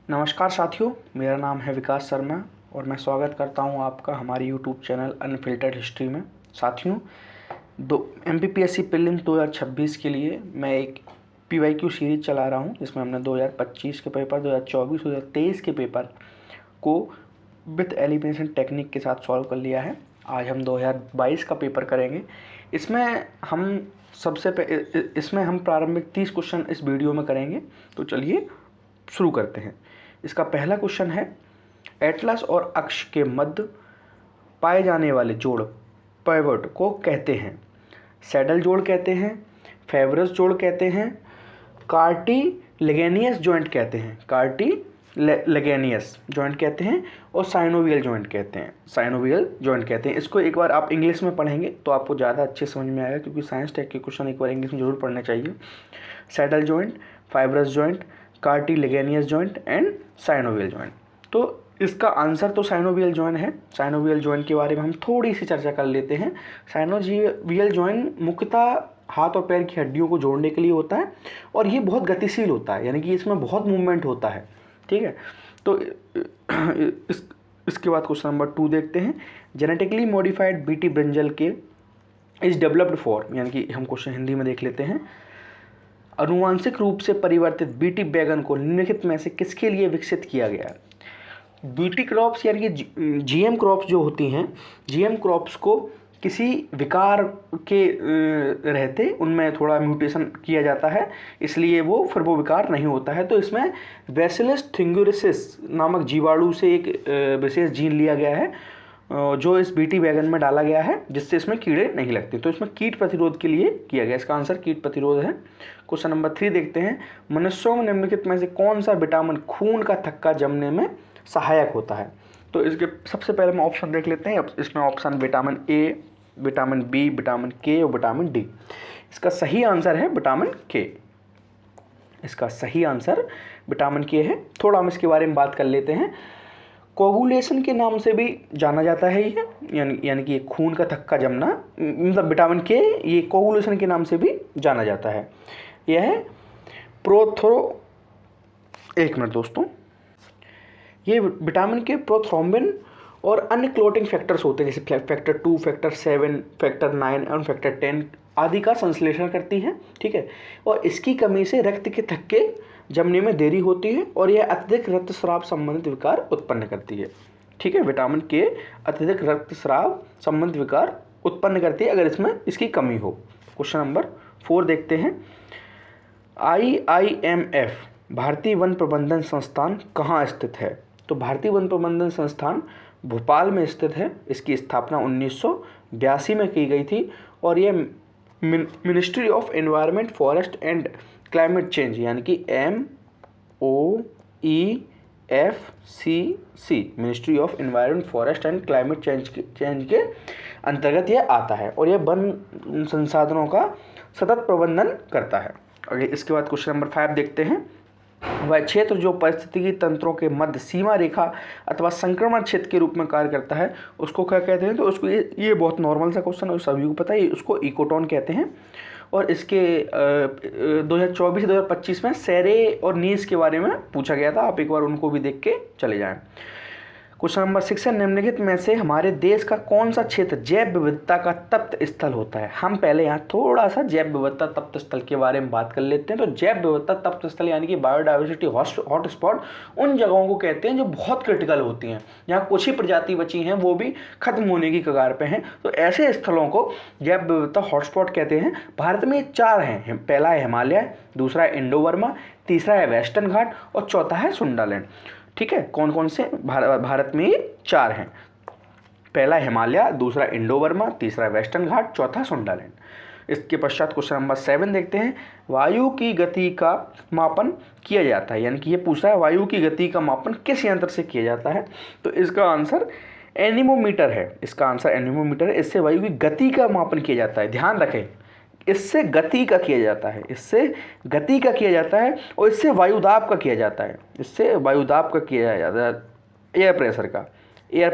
नमस्कार साथियों, मेरा नाम है विकास शर्मा और मैं स्वागत करता हूं आपका हमारे यूट्यूब चैनल अनफिल्टर्ड हिस्ट्री में। साथियों, MPPSC प्रीलिम्स 2026 के लिए मैं एक PYQ सीरीज चला रहा हूं, जिसमें हमने 2025 के पेपर, 2024, 2023 के पेपर को विथ एलिमिनेशन टेक्निक के साथ सॉल्व कर लिया है। आज हम 2022 का पेपर करेंगे। इसमें हम प्रारंभिक 30 क्वेश्चन इस वीडियो में करेंगे। तो चलिए शुरू करते हैं। इसका पहला क्वेश्चन है, एटलस और अक्ष के मध्य पाए जाने वाले जोड़ पाइवट को कहते हैं? सैडल जोड़ कहते हैं, फेवरस जोड़ कहते हैं, कार्टिलेगेनियस जॉइंट कहते हैं, कार्टिलेगेनियस जॉइंट कहते हैं और साइनोवियल जॉइंट कहते हैं। साइनोवियल जॉइंट कहते हैं। इसको एक बार आप इंग्लिश में पढ़ेंगे तो आपको ज़्यादा अच्छे समझ में आएगा, क्योंकि साइंस टेक के क्वेश्चन एक बार इंग्लिश में जरूर पढ़ने चाहिए। Saddle joint, fibrous joint, cartilaginous joint and synovial joint. तो इसका आंसर तो साइनोवियल जॉइंट है। साइनोवियल जॉइंट के बारे में हम थोड़ी सी चर्चा कर लेते हैं। साइनोवियल जॉइंट मुख्यतः हाथ और पैर की हड्डियों को जोड़ने के लिए होता है और ये बहुत गतिशील होता है, यानी कि इसमें बहुत मूवमेंट होता है। ठीक है, तो इसके बाद क्वेश्चन नंबर 2 देखते हैं। जेनेटिकली मॉडिफाइड बीटी ब्रिंजल के इज डेवलप्ड फॉर, यानी कि हम क्वेश्चन हिंदी में देख लेते हैं। आनुवांशिक रूप से परिवर्तित बीटी बैगन को निम्नलिखित में से किसके लिए विकसित किया गया? बीटी क्रॉप्स यानी कि GM क्रॉप्स जो होती हैं, GM क्रॉप्स को किसी विकार के रहते उनमें थोड़ा म्यूटेशन किया जाता है, इसलिए फिर वो विकार नहीं होता है। तो इसमें बैसिलस थुरिंगिensis नामक जीवाणु से एक विशेष जीन लिया गया है जो इस बीटी बैगन में डाला गया है, जिससे इसमें कीड़े नहीं लगते। तो इसमें कीट प्रतिरोध के लिए किया गया। इसका आंसर कीट प्रतिरोध है। क्वेश्चन नंबर 3 देखते हैं। मनुष्यों में निम्नलिखित में से कौन सा विटामिन खून का थक्का जमने में सहायक होता है? तो इसके सबसे पहले हम ऑप्शन देख लेते हैं। इसमें option vitamin A, vitamin B, vitamin K और विटामिन डी। इसका सही आंसर है विटामिन के। इसका सही आंसर विटामिन के है। थोड़ा हम इसके बारे में बात कर लेते हैं। कोगुलेशन के नाम से भी जाना जाता है ये, यानी कि खून का थक्का जमना, मतलब विटामिन के ये कोगुलेशन के नाम से भी जाना जाता है। यह है एक मिनट दोस्तों, ये विटामिन के प्रोथ्रोम्बिन और अन्य क्लोटिंग फैक्टर्स होते हैं, जैसे फैक्टर 2, फैक्टर 7, फैक्टर 9 और फैक्टर 10 आदि का संश्लेषण करती है। ठीक है, और इसकी कमी से रक्त के थक्के जमने में देरी होती है और यह अत्यधिक रक्तस्राव संबंधित विकार उत्पन्न करती है। ठीक है, विटामिन के अत्यधिक रक्तस्राव संबंधित विकार उत्पन्न करती है अगर इसमें इसकी कमी हो। क्वेश्चन नंबर 4 देखते हैं। IIMF भारतीय वन प्रबंधन संस्थान कहाँ स्थित है? तो भारतीय वन प्रबंधन संस्थान भोपाल में स्थित है। इसकी स्थापना 1982 में की गई थी और यह ministry of environment, forest and climate change, यानी कि MOEFCC, ministry of environment, forest and climate change के अंतर्गत यह आता है और यह वन संसाधनों का सतत प्रबंधन करता है। आगे इसके बाद क्वेश्चन नंबर 5 देखते हैं। वह क्षेत्र जो पारिस्थितिकी तंत्रों के मध्य सीमा रेखा अथवा संक्रमण क्षेत्र के रूप में कार्य करता है, उसको क्या कहते हैं? तो उसको ये बहुत नॉर्मल सा क्वेश्चन है, सभी को पता है, उसको इकोटोन कहते हैं। और इसके 2024 से 2025 में सेरे और नीस के बारे में पूछा गया था। आप एक बार उनको भी देख के चले जाएं। क्वेश्चन नंबर 6 है। निम्नलिखित में से हमारे देश का कौन सा क्षेत्र जैव विविधता का तप्त स्थल होता है? हम पहले यहाँ थोड़ा सा जैव विविधता तप्त स्थल के बारे में बात कर लेते हैं। तो जैव विविधता तप्त स्थल यानी कि बायोडाइवर्सिटी हॉटस्पॉट उन जगहों को कहते हैं जो बहुत क्रिटिकल होती हैं, जहाँ कुछ ही प्रजाति बची हैं, वो भी खत्म होने की कगार पे हैं। तो ऐसे स्थलों को जैव विविधता हॉटस्पॉट कहते हैं। भारत में 4 हैं। पहला है हिमालय, दूसरा है इंडो बर्मा, तीसरा है वेस्टर्न घाट और चौथा है सुंडालैंड। ठीक है, कौन कौन से? भारत में 4 हैं। पहला हिमालय, दूसरा इंडो बर्मा, तीसरा वेस्टर्न घाट, चौथा सुंडालैंड। इसके पश्चात क्वेश्चन नंबर 7 देखते हैं। वायु की गति का मापन किया जाता है, यानी कि ये पूछ रहा है वायु की गति का मापन किस यंत्र से किया जाता है? तो इसका आंसर एनीमोमीटर है। इसका आंसर एनीमोमीटर है। इससे वायु की गति का मापन किया जाता है। ध्यान रखें, इससे गति का किया जाता है, इससे गति का किया जाता है और इससे वायुदाब का किया जाता है। इससे वायुदाब का किया जाता है, एयर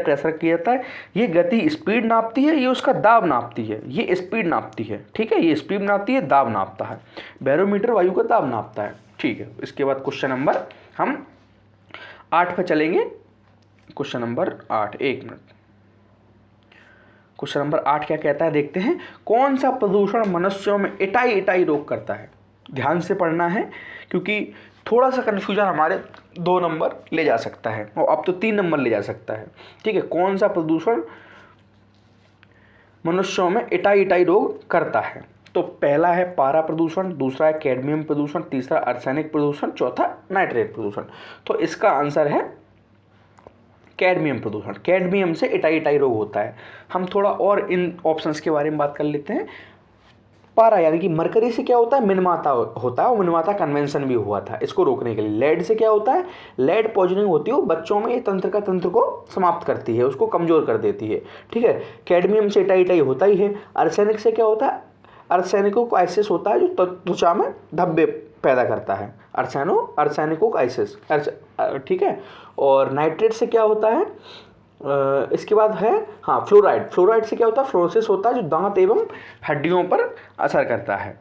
प्रेशर किया जाता है। ये गति स्पीड नापती है, ये उसका दाब नापती है। ये स्पीड नापती है, ठीक है, ये स्पीड नापती है, दाब नापता है। बैरोमीटर वायु का दाब नापता है। ठीक है, इसके बाद क्वेश्चन नंबर हम 8 पे चलेंगे। Question number 8, 1 minute. Question number 8 क्या कहता है देखते हैं। कौन सा प्रदूषण मनुष्यों में इटाई रोग करता है? ध्यान से पढ़ना है क्योंकि थोड़ा सा कन्फ्यूजन हमारे 2 नंबर ले जा सकता है और अब तो 3 नंबर ले जा सकता है। ठीक है, कौन सा प्रदूषण मनुष्यों में इटाई रोग करता है? तो पहला है पारा प्रदूषण, दूसरा है कैडमियम प्रदूषण, तीसरा आर्सेनिक प्रदूषण, चौथा नाइट्रेट प्रदूषण। तो इसका आंसर है कैडमियम प्रदूषण। कैडमियम से इटाई रोग होता है। हम थोड़ा और इन ऑप्शंस के बारे में बात कर लेते हैं। पारा यानी कि मरकरी से क्या होता है? मिनमाता होता है और मिनमाता कन्वेंशन भी हुआ था इसको रोकने के लिए। लेड से क्या होता है? लेड पॉइजनिंग होती है, वो बच्चों में ये तंत्र को समाप्त करती है, उसको कमजोर कर देती है। ठीक है, कैडमियम से इटाई होता ही है। आर्सेनिक से क्या होता है? आर्सेनिकोआइसिस होता है जो त्वचा में धब्बे पैदा करता है। आर्सेनिकोआइसिस। ठीक है, और नाइट्रेट से क्या होता है? इसके बाद है फ्लोराइड से क्या होता है? फ्लोरोसिस होता है जो दांत एवं हड्डियों पर असर करता है।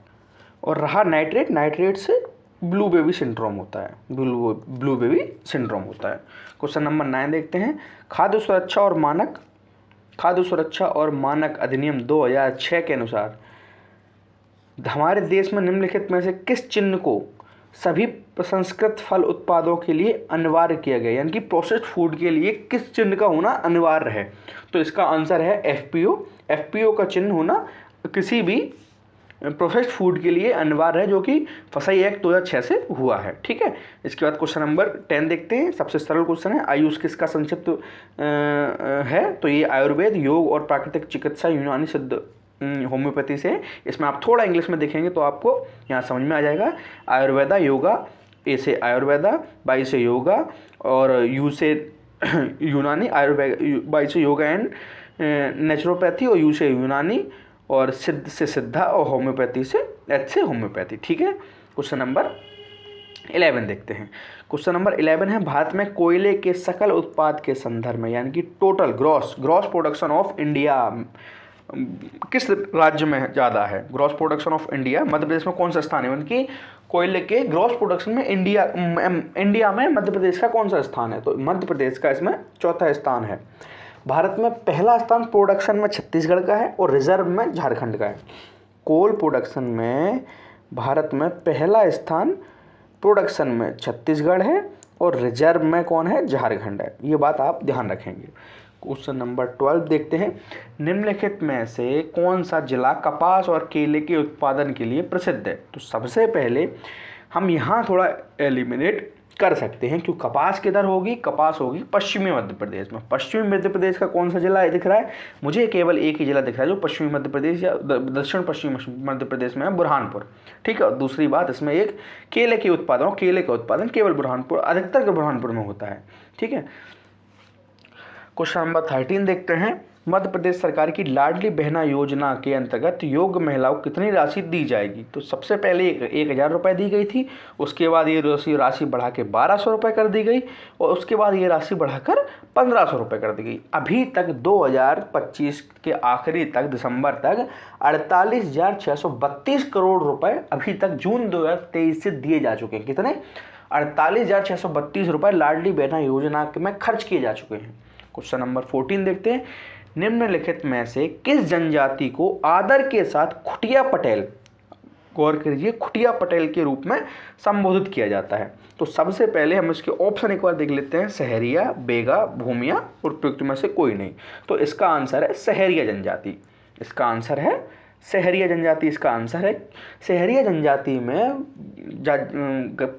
और रहा नाइट्रेट से ब्लू बेबी सिंड्रोम होता है। ब्लू बेबी सिंड्रोम होता है। क्वेश्चन नंबर 9 देखते हैं। खाद्य सुरक्षा और मानक अधिनियम 2006 के अनुसार हमारे देश में निम्नलिखित में से किस चिन्ह को सभी प्रसंस्कृत फल उत्पादों के लिए अनिवार्य किया गया, यानी कि प्रोसेस्ड फूड के लिए किस चिन्ह का होना अनिवार्य है? तो इसका आंसर है एफपीओ। एफपीओ का चिन्ह होना किसी भी प्रोसेस्ड फूड के लिए अनिवार्य है, जो कि फसाई एक्ट 2006 से हुआ है। ठीक है, इसके बाद क्वेश्चन नंबर 10 देखते हैं। सबसे सरल क्वेश्चन है, आयुष किसका संक्षिप्त है? तो ये आयुर्वेद, योग और प्राकृतिक चिकित्सा, यूनानी सिद्ध, होम्योपैथी से। इसमें आप थोड़ा इंग्लिश में देखेंगे तो आपको यहाँ समझ में आ जाएगा। आयुर्वेदा, योगा, ए से आयुर्वेदा, बाई से योगा और यू से यूनानी, बाई से योगा एंड नेचुरोपैथी और यू से यूनानी और सिद्ध से सिद्धा और होम्योपैथी से एच से होम्योपैथी। ठीक है, क्वेश्चन नंबर 11 देखते हैं। क्वेश्चन नंबर 11 है, भारत में कोयले के सकल उत्पाद के संदर्भ में यानी कि total gross production of India किस राज्य में ज़्यादा है? Gross production of India Madhya Pradesh में कौन सा स्थान है? यानी कि कोयले के ग्रॉस प्रोडक्शन में इंडिया में मध्य प्रदेश का कौन सा स्थान है? तो मध्य प्रदेश का इसमें चौथा स्थान है। भारत में पहला स्थान प्रोडक्शन में छत्तीसगढ़ का है और रिजर्व में झारखंड का है। कोल प्रोडक्शन में भारत में पहला स्थान प्रोडक्शन में छत्तीसगढ़ है और रिजर्व में कौन है? झारखंड है। ये बात आप ध्यान रखेंगे। क्वेश्चन नंबर 12 देखते हैं। निम्नलिखित में से कौन सा जिला कपास और केले के उत्पादन के लिए प्रसिद्ध है? तो सबसे पहले हम यहाँ थोड़ा एलिमिनेट कर सकते हैं क्योंकि कपास किधर होगी? कपास होगी पश्चिमी मध्य प्रदेश में। पश्चिमी मध्य प्रदेश का कौन सा जिला दिख रहा है? मुझे केवल एक ही जिला दिख रहा है जो पश्चिमी मध्य प्रदेश या दक्षिण पश्चिमी मध्य प्रदेश में है, बुरहानपुर। ठीक है, और दूसरी बात इसमें एक केले का उत्पादन केवल बुरहानपुर, अधिकतर के बुरहानपुर में होता है। ठीक है, क्वेश्चन नंबर 13 देखते हैं। मध्य प्रदेश सरकार की लाडली बहना योजना के अंतर्गत योग्य महिलाओं को कितनी राशि दी जाएगी? तो सबसे पहले 1000 रुपये दी गई थी, उसके बाद ये राशि बढ़ा के 1200 रुपये कर दी गई और उसके बाद ये राशि बढ़ाकर 1500 रुपये कर दी गई। अभी तक 2025 के आखिरी तक, दिसंबर तक 48,632 करोड़ रुपये अभी तक जून 2023 से दिए जा चुके हैं। कितने? 48,632 रुपये लाडली बहना योजना में खर्च किए जा चुके हैं। क्वेश्चन नंबर 14 देखते हैं। निम्नलिखित में से किस जनजाति को आदर के साथ खुटिया पटेल, गौर कीजिए, खुटिया पटेल के रूप में संबोधित किया जाता है? तो सबसे पहले हम इसके ऑप्शन एक बार देख लेते हैं। सहरिया, बेगा, भूमिया और उपयुक्त में से कोई नहीं। तो इसका आंसर है सहरिया जनजाति। इसका आंसर है सहरिया जनजाति। इसका आंसर है सहरिया जनजाति में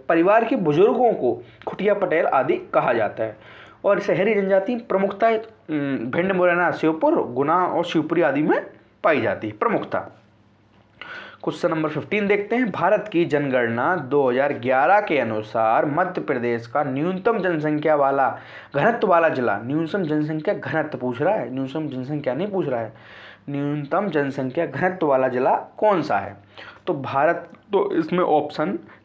परिवार के बुजुर्गों को खुटिया पटेल आदि कहा जाता है। और शहरी जनजाति प्रमुखता भिंड, मुरैना, श्योपुर, गुना और शिवपुरी आदि में पाई जाती है प्रमुखता। क्वेश्चन नंबर 15 देखते हैं। भारत की जनगणना 2011 के अनुसार मध्य प्रदेश का न्यूनतम जनसंख्या वाला घनत्व वाला जिला, न्यूनतम जनसंख्या घनत्व पूछ रहा है, न्यूनतम जनसंख्या नहीं पूछ रहा है, न्यूनतम जनसंख्या घनत्व वाला जिला कौन सा है? तो इसमें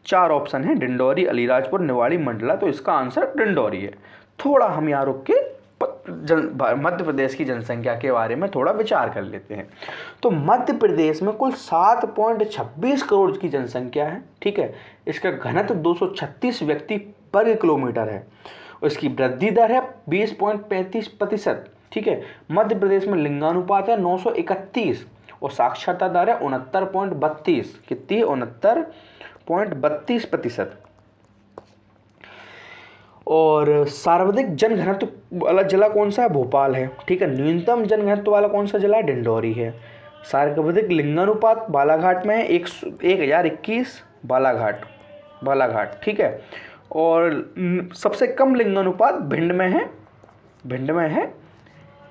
4 ऑप्शन है, डिंडौरी, अलीराजपुर, निवाड़ी, मंडला। तो इसका आंसर डिंडौरी है। थोड़ा हम यहाँ रुक के मध्य प्रदेश की जनसंख्या के बारे में थोड़ा विचार कर लेते हैं। तो मध्य प्रदेश में कुल 7.26 करोड़ की जनसंख्या है। ठीक है, इसका घनत्व 236 व्यक्ति वर्ग किलोमीटर है उसकी वृद्धि दर है 20.35%। ठीक है। मध्य प्रदेश में लिंगानुपात है 931 और साक्षरता दर है 69.32। कितनी? 69.32%। और सर्वाधिक जनघनत्व वाला जिला कौन सा है? भोपाल है। ठीक है। न्यूनतम जनघनत्व वाला कौन सा जिला है? डिंडौरी है। सर्वाधिक लिंगानुपात बालाघाट में है 1021 बालाघाट। ठीक है। और सबसे कम लिंगानुपात भिंड में है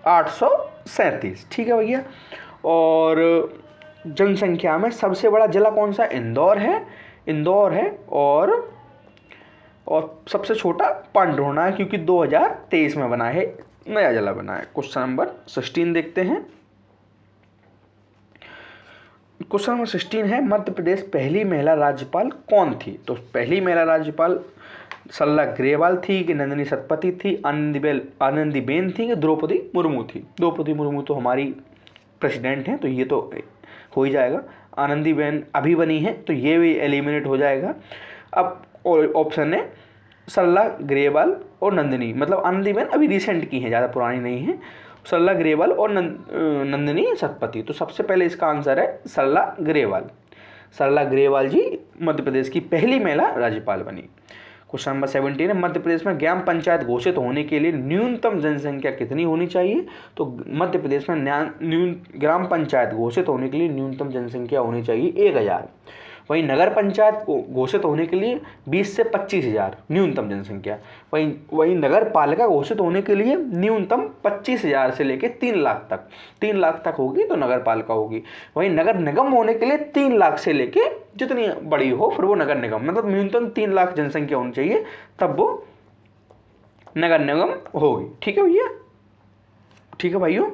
837। ठीक है भैया। और जनसंख्या में सबसे बड़ा जिला कौन सा? इंदौर है। और सबसे छोटा पांडुर्णा है, क्योंकि 2023 में बना है, नया जिला बना है। क्वेश्चन नंबर 16 देखते हैं। क्वेश्चन नंबर 16 है, मध्य प्रदेश पहली महिला राज्यपाल कौन थी? तो पहली महिला राज्यपाल सरला ग्रेवाल थी कि नंदिनी सतपथी थी, आनंदीबेन थी कि द्रौपदी मुर्मू थी? द्रौपदी मुर्मू तो हमारी प्रेसिडेंट हैं, तो ये तो हो ही जाएगा। आनंदीबेन अभी बनी है, तो ये भी एलिमिनेट हो जाएगा। अब ऑप्शन है सरला ग्रेवाल और नंदिनी, मतलब आनंदीबेन अभी रिसेंट की हैं, ज़्यादा पुरानी नहीं है। सरला ग्रेवाल और नंदिनी सतपथी। तो सबसे पहले इसका आंसर है सरला ग्रेवाल जी मध्य प्रदेश की पहली महिला राज्यपाल बनी। क्वेश्चन नंबर 17 है, मध्य प्रदेश में ग्राम पंचायत घोषित होने के लिए न्यूनतम जनसंख्या कितनी होनी चाहिए? तो मध्य प्रदेश में ग्राम पंचायत घोषित होने के लिए न्यूनतम जनसंख्या होनी चाहिए 1000। वहीं नगर पंचायत को घोषित होने के लिए 20 से 25,000 न्यूनतम जनसंख्या। वहीं नगर पालिका घोषित होने के लिए न्यूनतम 25,000 से लेकर 3 लाख तक। 3 लाख तक होगी तो नगर पालिका होगी। वहीं नगर निगम होने के लिए 3 लाख से लेके जितनी बड़ी हो फिर वो नगर निगम, मतलब न्यूनतम 3 लाख जनसंख्या होनी चाहिए, तब वो नगर निगम होगी। ठीक है भैया? ठीक है भाइयों।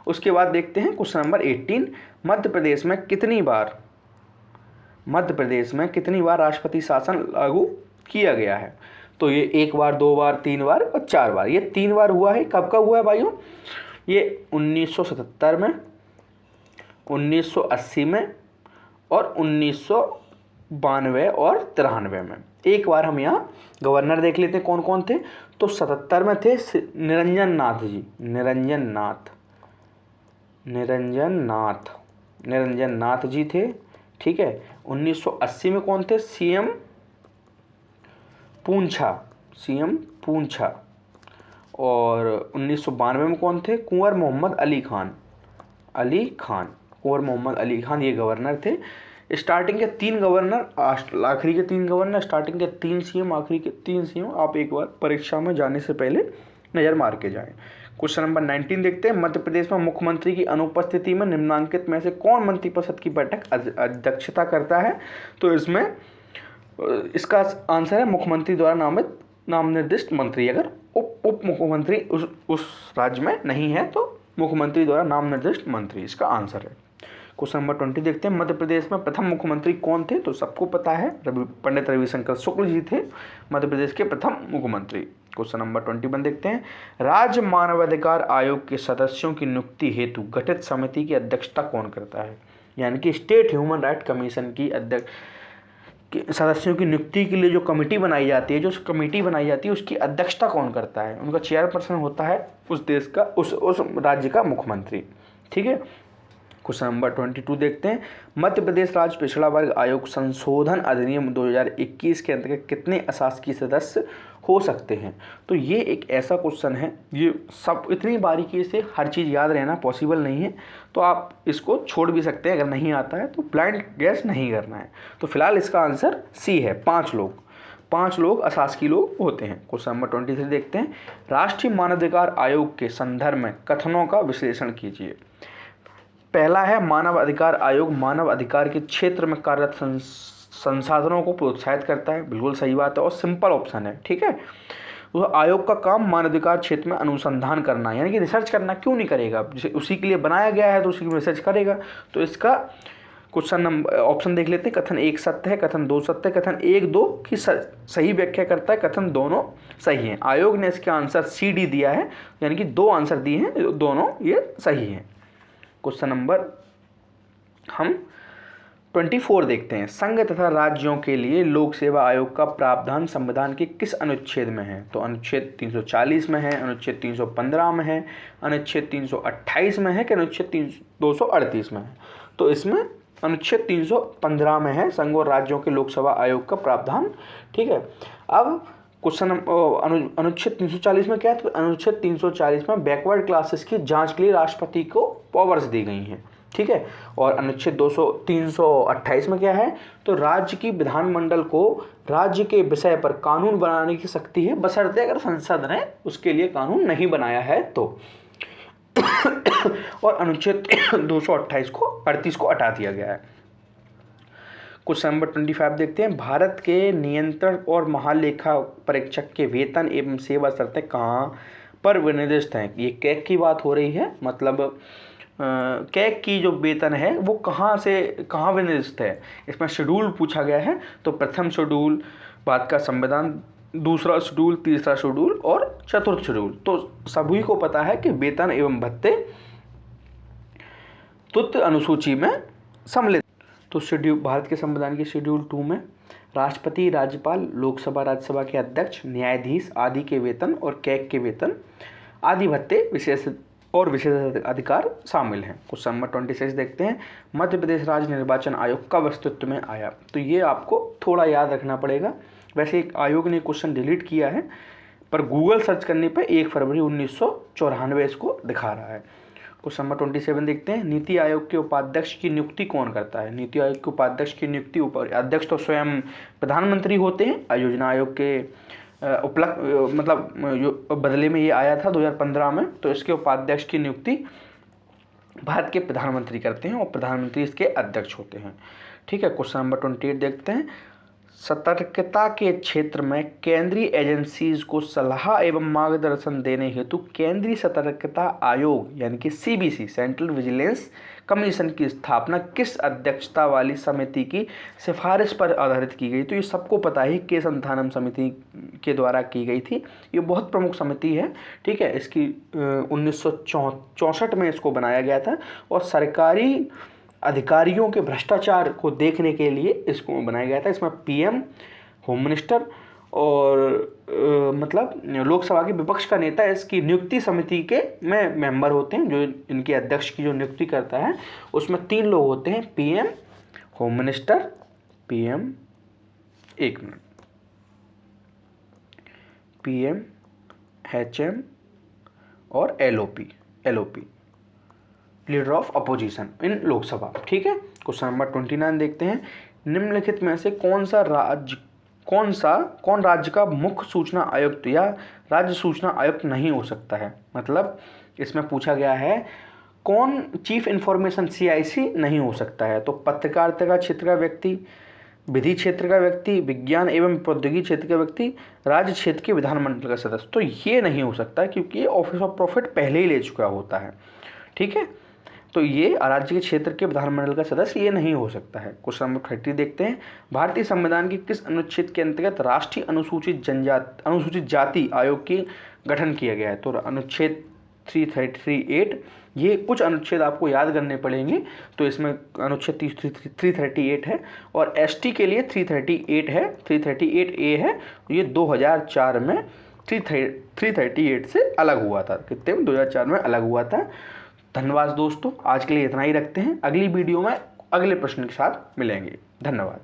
उसके बाद देखते हैं क्वेश्चन नंबर 18, मध्य प्रदेश में कितनी बार राष्ट्रपति शासन लागू किया गया है? तो ये 1 बार, 2 बार, 3 बार और 4 बार। ये 3 बार हुआ है। कब हुआ है भाइयों? ये 1977 में, 1980 में और 1992 और 93 में। एक बार हम यहाँ गवर्नर देख लेते हैं कौन कौन थे। तो 77 में थे निरंजन नाथ जी थे। ठीक है। 1980 में कौन थे? सीएम पूंछा। और 1992 में कौन थे? कुंवर मोहम्मद अली खान। कुंवर मोहम्मद अली खान ये गवर्नर थे। स्टार्टिंग के 3 गवर्नर, आखिरी के 3 गवर्नर, स्टार्टिंग के 3 सीएम, आखिरी के 3 सीएम। आप एक बार परीक्षा में जाने से पहले नज़र मार के जाएं। क्वेश्चन नंबर 19 देखते हैं, मध्य प्रदेश में मुख्यमंत्री की अनुपस्थिति में निम्नलिखित में से कौन मंत्रिपरिषद की बैठक अध्यक्षता करता है? तो इसमें इसका आंसर है मुख्यमंत्री द्वारा नाम निर्दिष्ट मंत्री। अगर उप मुख्यमंत्री उस राज्य में नहीं है तो मुख्यमंत्री द्वारा नाम निर्दिष्ट मंत्री इसका आंसर है। क्वेश्चन नंबर 20 देखते हैं, मध्य प्रदेश में प्रथम मुख्यमंत्री कौन थे? तो सबको पता है, पंडित रविशंकर शुक्ल जी थे मध्य प्रदेश के प्रथम मुख्यमंत्री। क्वेश्चन नंबर 21 देखते हैं, राज्य मानवाधिकार आयोग के सदस्यों की नियुक्ति हेतु गठित समिति की अध्यक्षता कौन करता है? यानी कि स्टेट ह्यूमन राइट कमीशन की सदस्यों की नियुक्ति के लिए जो कमेटी बनाई जाती है, उसकी अध्यक्षता कौन करता है? उनका चेयरपर्सन होता है उस देश का, उस राज्य का मुख्यमंत्री। ठीक है। क्वेश्चन नंबर 22 देखते हैं, मध्य प्रदेश राज्य पिछड़ा वर्ग आयोग संशोधन अधिनियम 2021 के अंतर्गत कितने अशासकीय सदस्य हो सकते हैं? तो ये एक ऐसा क्वेश्चन है, ये सब इतनी बारीकी से हर चीज़ याद रहना पॉसिबल नहीं है, तो आप इसको छोड़ भी सकते हैं। अगर नहीं आता है तो ब्लाइंड गैस नहीं करना है। तो फिलहाल इसका आंसर सी है, 5 लोग अशासकीय लोग होते हैं। क्वेश्चन नंबर 23 देखते हैं, राष्ट्रीय मानवाधिकार आयोग के संदर्भ में कथनों का विश्लेषण कीजिए। पहला है, मानव अधिकार आयोग मानव अधिकार के क्षेत्र में कार्यरत संसाधनों को प्रोत्साहित करता है। बिल्कुल सही बात है और सिंपल ऑप्शन है। ठीक है। तो आयोग का काम मानवाधिकार क्षेत्र में अनुसंधान करना, यानी कि रिसर्च करना। क्यों नहीं करेगा? उसी के लिए बनाया गया है तो उसी की रिसर्च करेगा। तो इसका क्वेश्चन नंबर ऑप्शन देख लेते हैं। कथन 1 सत्य है, कथन 2 सत्य है, कथन 1, 2 की सही व्याख्या करता है, कथन दोनों सही हैं। आयोग ने इसका आंसर सी डी दिया है, यानी कि 2 आंसर दिए हैं, दोनों ये सही हैं। क्वेश्चन नंबर हम 24 देखते हैं। संघ तथा राज्यों के लिए लोक सेवा आयोग का प्रावधान संविधान के किस अनुच्छेद में है? तो अनुच्छेद 340 में है, अनुच्छेद 315 में है, अनुच्छेद 328 में है कि अनुच्छेद 238 में है? तो इसमें अनुच्छेद 315 में है, संघ और राज्यों के लोक सेवा आयोग का प्रावधान। ठीक है, अब क्वेश्चन अनुच्छेद 340 में क्या है? तो अनुच्छेद 340 में बैकवर्ड क्लासेस की जांच के लिए राष्ट्रपति को पावर्स दी गई हैं। ठीक है, और अनुच्छेद 328 में क्या है? तो राज्य की विधानमंडल को राज्य के विषय पर कानून बनाने की शक्ति है, बशर्ते अगर संसद ने उसके लिए कानून नहीं बनाया है तो। और अनुच्छेद 238 को हटा दिया गया है। क्वेश्चन नंबर 25 देखते हैं। भारत के नियंत्रण और महालेखा परीक्षक के वेतन एवं सेवा शर्तें कहाँ पर विनिर्दिष्ट हैं? ये कैग की बात हो रही है, मतलब कैग की जो वेतन है वो कहाँ से कहाँ विनिर्दिष्ट है? इसमें शेड्यूल पूछा गया है। तो प्रथम शेड्यूल भारत का संविधान, दूसरा शेड्यूल, तीसरा शेड्यूल और चतुर्थ शेड्यूल। तो सभी को पता है कि वेतन एवं भत्ते तुत्व अनुसूची में सम्मिलित। तो शेड्यूल भारत के संविधान के शेड्यूल 2 में राष्ट्रपति, राज्यपाल, लोकसभा, राज्यसभा के अध्यक्ष, न्यायाधीश आदि के वेतन और कैग के वेतन आदि भत्ते विशेष अधिकार शामिल हैं। क्वेश्चन नंबर 26 देखते हैं। मध्य प्रदेश राज्य निर्वाचन आयोग कब अस्तित्व में आया? तो ये आपको थोड़ा याद रखना पड़ेगा। वैसे एक आयोग ने क्वेश्चन डिलीट किया है, पर गूगल सर्च करने पर 1 फरवरी 1994 इसको दिखा रहा है। क्वेश्चन नंबर 27 देखते हैं। नीति आयोग के उपाध्यक्ष की नियुक्ति कौन करता है? नीति आयोग के उपाध्यक्ष की नियुक्ति अध्यक्ष तो स्वयं प्रधानमंत्री होते हैं। योजना आयोग के बदले में ये आया था 2015 में। तो इसके उपाध्यक्ष की नियुक्ति भारत के प्रधानमंत्री करते हैं और प्रधानमंत्री इसके अध्यक्ष होते हैं। ठीक है, क्वेश्चन नंबर 28 देखते हैं। सतर्कता के क्षेत्र में केंद्रीय एजेंसीज को सलाह एवं मार्गदर्शन देने हेतु केंद्रीय सतर्कता आयोग यानी कि CVC सेंट्रल विजिलेंस कमीशन की स्थापना किस अध्यक्षता वाली समिति की सिफारिश पर आधारित की गई? तो ये सबको पता है, के संथानम समिति के द्वारा की गई थी। ये बहुत प्रमुख समिति है। ठीक है, इसकी 1964 में इसको बनाया गया था और सरकारी अधिकारियों के भ्रष्टाचार को देखने के लिए इसको बनाया गया था। इसमें PM, होम मिनिस्टर और लोकसभा के विपक्ष का नेता इसकी नियुक्ति समिति के में मेंबर होते हैं। जो इनके अध्यक्ष की जो नियुक्ति करता है उसमें 3 लोग होते हैं, PM, home minister, PM, HM और LOP leader of opposition in Lok Sabha. ठीक है, क्वेश्चन नंबर 29 देखते हैं। निम्नलिखित में से कौन राज्य का मुख्य सूचना आयुक्त या राज्य सूचना आयुक्त नहीं हो सकता है? मतलब इसमें पूछा गया है कौन चीफ इंफॉर्मेशन CIC नहीं हो सकता है? तो पत्रकारिता का क्षेत्र का व्यक्ति, विधि क्षेत्र का व्यक्ति, विज्ञान एवं प्रौद्योगिकी क्षेत्र का व्यक्ति, राज्य क्षेत्र के विधानमंडल का सदस्य। तो ये नहीं हो सकता क्योंकि ये ऑफिस ऑफ प्रॉफिट पहले ही ले चुका होता है। ठीक है, तो ये राज्य के क्षेत्र के विधानमंडल का सदस्य ये नहीं हो सकता है। क्वेश्चन नंबर 30 देखते हैं। भारतीय संविधान के किस अनुच्छेद के अंतर्गत राष्ट्रीय अनुसूचित जाति आयोग की गठन किया गया है? तो अनुच्छेद 338। ये कुछ अनुच्छेद आपको याद करने पड़ेंगे। तो इसमें अनुच्छेद 338 है और ST के लिए 338 है, 338A है। ये 2004 में 338 से अलग हुआ था। कितने में? 2004 में अलग हुआ था। धन्यवाद दोस्तों, आज के लिए इतना ही रखते हैं। अगली वीडियो में अगले प्रश्न के साथ मिलेंगे। धन्यवाद।